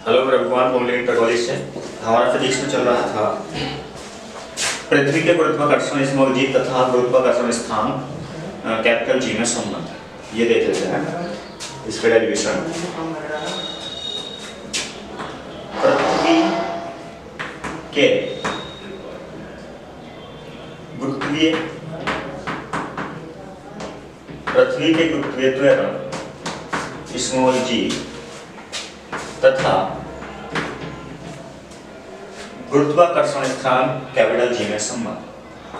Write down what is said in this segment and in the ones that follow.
Hello रघुवान बोमले college से। हमारा physics में चल रहा था पृथ्वी के गुरुत्वाकर्षण स्मॉल जी तथा गुरुत्वाकर्षण स्थान कैपिटल जी में संबंध। ये देख लेते हैं इसका डेरिवेशन। पृथ्वी के गुरुत्वीय गुरुत्वीय त्वरण स्मॉल जी तथा गुरुत्वाकर्षण स्थान कैपिटल जी में संबंध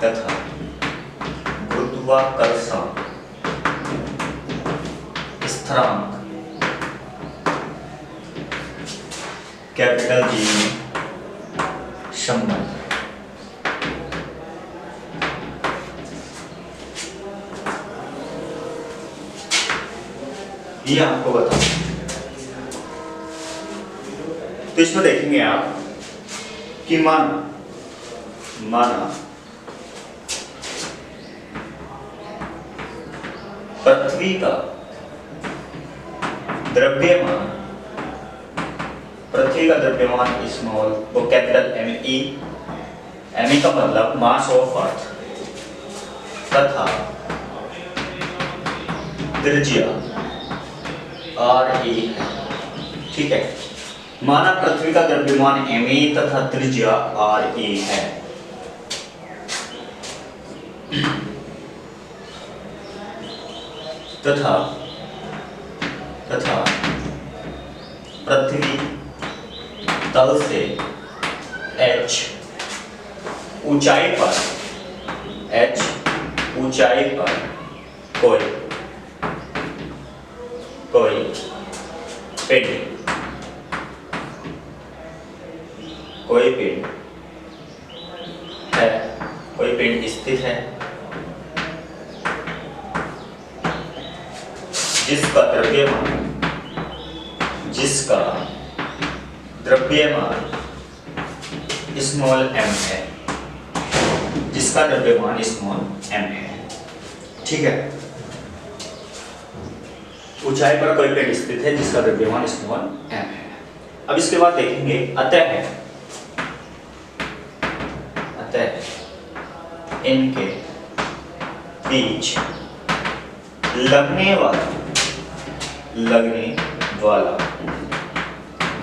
तथा गुरुत्वाकर्षण स्थिरांक कैपिटल जी में संबंध। ये आपको बताओ। तो इसमें देखेंगे आप कि माना पृथ्वी का द्रव्यमान स्मॉल वो कैपिटल एम का मतलब मास ऑफ अर्थ तथा त्रिज्या RE। ठीक है, माना पृथ्वी का द्रव्यमान ma तथा त्रिज्या RE है। तथा पृथ्वी तल से h ऊंचाई पर कोई पिंड स्थित है जिसका द्रव्यमान स्मॉल m है। ठीक है, ऊंचाई पर कोई पिंड स्थित है जिसका द्रव्यमान स्मॉल m है। अब इसके बाद देखेंगे अतः इनके बीच लगने वाला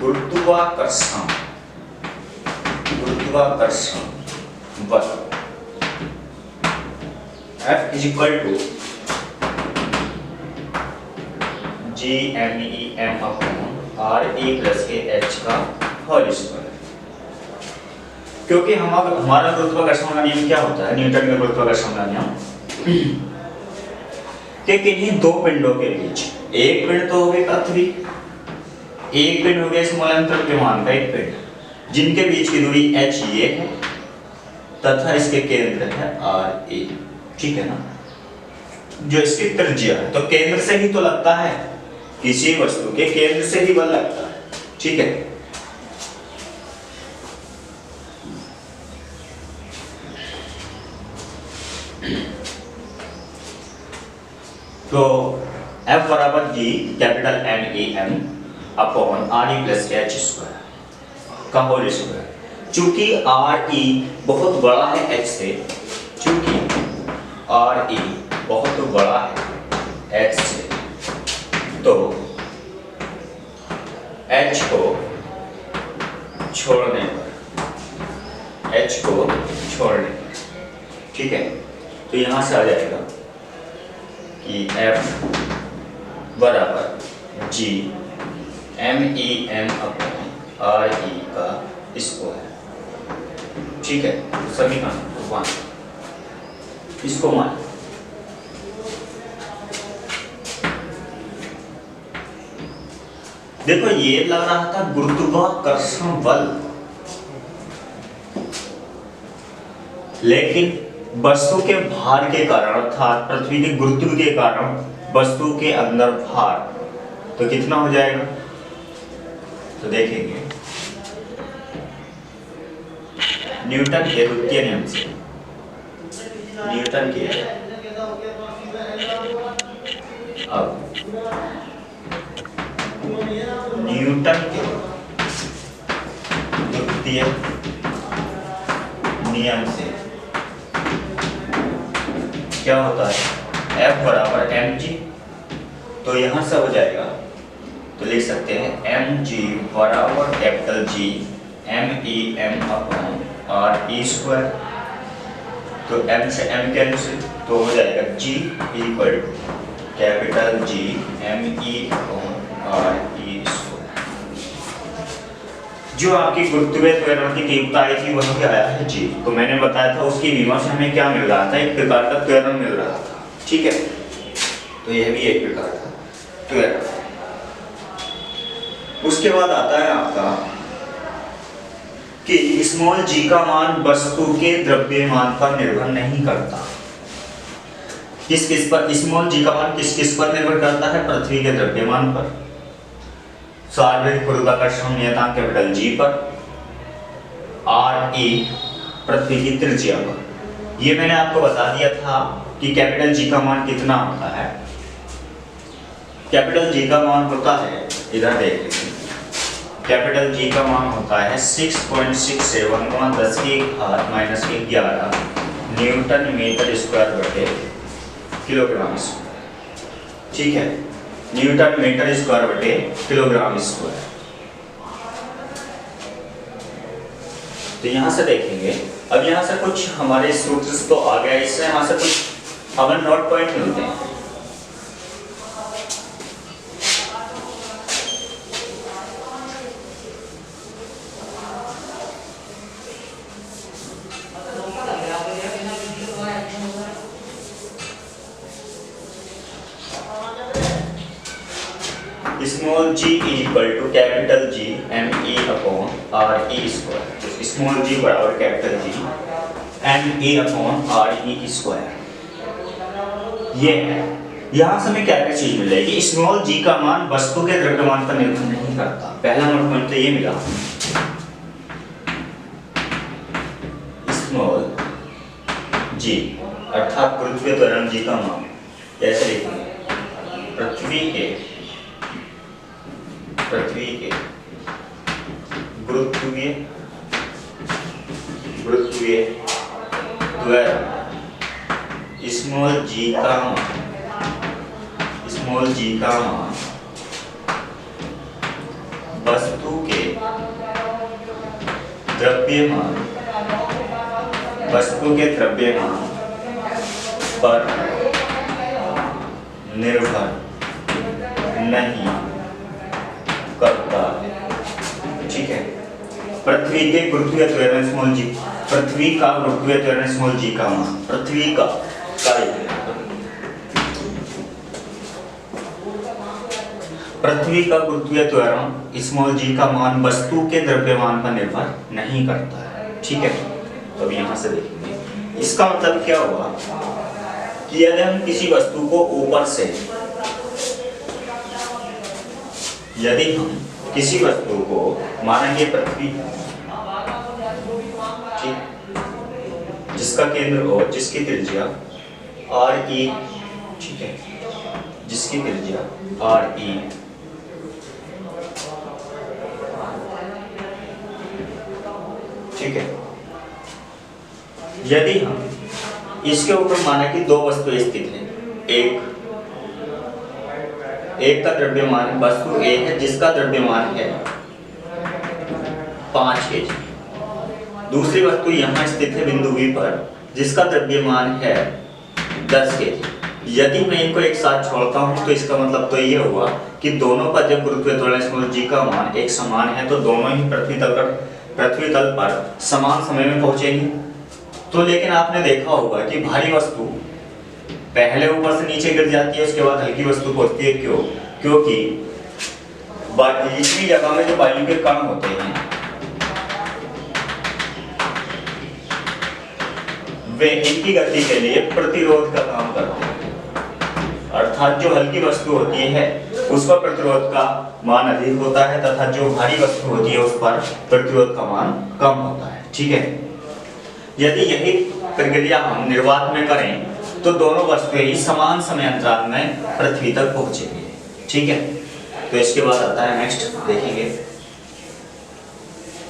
गुरुत्वाकर्षण बल F is equal to GMEM upon RE plus AH का होल स्क्वायर। क्योंकि हमारा गुरुत्वाकर्षण का नियम क्या होता है, न्यूटन का गुरुत्वाकर्षण का नियम कि किन्हीं दो पिंडों के बीच, एक पिंड तो हो गई पृथ्वी, एक पिंड हो गया स्मॉल द्रव्यमान का एक पिंड, जिनके बीच की दूरी h ये है तथा इसके केंद्र है RE। ठीक है ना, जो इसकी त्रिज्या है, तो केंद्र से ही तो लगता है, किसी वस्तु के केंद्र से ही बल लगता है। ठीक है, तो F बराबर G capital MEM upon RE plus H square का होल स्क्वायर। चूंकि RE बहुत बड़ा है H से, तो H को छोड़ने पर, ठीक है, तो यहां से आ जाएगा कि F बराबर G MEM अपॉन RE का स्क्वायर। ठीक है, तो समीकरण 1 इसको मान। देखो, ये लग रहा था गुरुत्वाकर्षण बल, लेकिन वस्तु के भार के कारण अर्थात पृथ्वी के गुरुत्व के कारण वस्तु के अंदर भार तो कितना हो जाएगा, तो देखेंगे न्यूटन के द्वितीय नियम से, न्यूटन के अब न्यूटन के द्वितीय नियम से क्या होता है, F बराबर mg, तो यहां से हो जाएगा, तो लिख सकते हैं mg बराबर capital G m upon r e square, तो m से m कैंसिल, तो हो जाएगा G equal to capital G m e upon r e square. जो आपकी गुरुत्वीय त्वरण की तीव्रता आई थी वह क्या आया है G, तो मैंने बताया था उसकी विमा से हमें क्या मिल रहा था, एक प्रकार का त्वरण मिल रहा था, ठीक है, तो यह भी एक प्रकार का त्वरण। उसके बाद आता है आपका कि स्मॉल g का मान वस्तु के द्रव्यमान पर निर्भर नहीं करता। किस किस पर स्मॉल g का मान किस किस पर निर्भर करता है, पृथ्वी के द्रव्यमान पर, सार्वभौमिक गुरुत्वाकर्षण नियतांक कैपिटल G पर, r e पृथ्वी की त्रिज्या पर। ये मैंने आपको बता दिया था कि कैपिटल G का मान कितना होता है। कैपिटल G का मान होता है, इधर देख लीजिए, कैपिटल G का मान होता है 6.67 गुणा 10 की घात माइनस 11 न्यूटन मीटर स्क्वायर बटे किलोग्राम स्क्वायर, ठीक है, न्यूटन मीटर स्क्वायर बटे किलोग्राम स्क्वायर। तो यहां से देखेंगे, अब यहां से कुछ हमारे सूत्र तो आ गया, इससे यहां से कुछ हमें नोट पॉइंट मिलते हैं। Small g equal to capital G m e upon r e square, small g बराबर capital G m e upon r e square. ये है, यहाँ से हमें क्या क्या चीज मिल जाएगी, स्मॉल g का मान वस्तु के द्रव्यमान पर निर्भर नहीं करता। पहला नोट पॉइंट तो ये मिला, स्मॉल g अर्थात गुरुत्वीय त्वरण g का मान कैसे लिखेंगे, पृथ्वी के गुरुत्वीय त्वरण स्मॉल g का मान वस्तु के द्रव्यमान पर निर्भर नहीं करता, ठीक है। पृथ्वी के गुरुत्वीय त्वरण स्मॉल g, पृथ्वी का गुरुत्वीय त्वरण स्मॉल g का मान, पृथ्वी का गुरुत्वीय त्वरण स्मॉल g का मान वस्तु के द्रव्यमान पर निर्भर नहीं करता है, ठीक है। तो अब यहाँ से देखेंगे, इसका मतलब क्या हुआ कि यदि हम किसी वस्तु को ऊपर से, यदि हम किसी वस्तु को मानेंगे पृथ्वी, ठीक, जिसका केंद्र और जिसकी त्रिज्या r e, ठीक है, जिसकी त्रिज्या r e, ठीक है, यदि हम इसके ऊपर माने कि दो वस्तु स्थित हैं, एक का द्रव्यमान वस्तु A है जिसका द्रव्यमान है 5 kg, दूसरी वस्तु यहाँ स्थित है बिंदु B पर जिसका द्रव्यमान है 10 kg। यदि मैं इनको एक साथ छोड़ता हूँ तो इसका मतलब तो ये हुआ कि दोनों पर जब गुरुत्वीय त्वरण स्मॉल g का मान एक समान है तो दोनों ही पृथ्वी तल पर समान समय में पहुंचेंगी। तो लेकिन आपने देखा होगा कि भारी वस्तु पहले ऊपर से नीचे गिर जाती है, उसके बाद हल्की वस्तु पहुंचती है। क्यों? क्योंकि इतनी जगह में जो वायु के कण होते हैं वे इनकी गति के लिए प्रतिरोध का काम करते हैं, अर्थात जो हल्की वस्तु होती है उस पर प्रतिरोध का मान अधिक होता है तथा जो भारी वस्तु होती है उस पर प्रतिरोध का मान कम होता है, ठीक है। यदि यही प्रक्रिया हम निर्वात में करें तो दोनों वस्तुएं ही समान समय अंतराल में पृथ्वी तक पहुंचेंगी, ठीक है। तो इसके बाद आता है नेक्स्ट, देखेंगे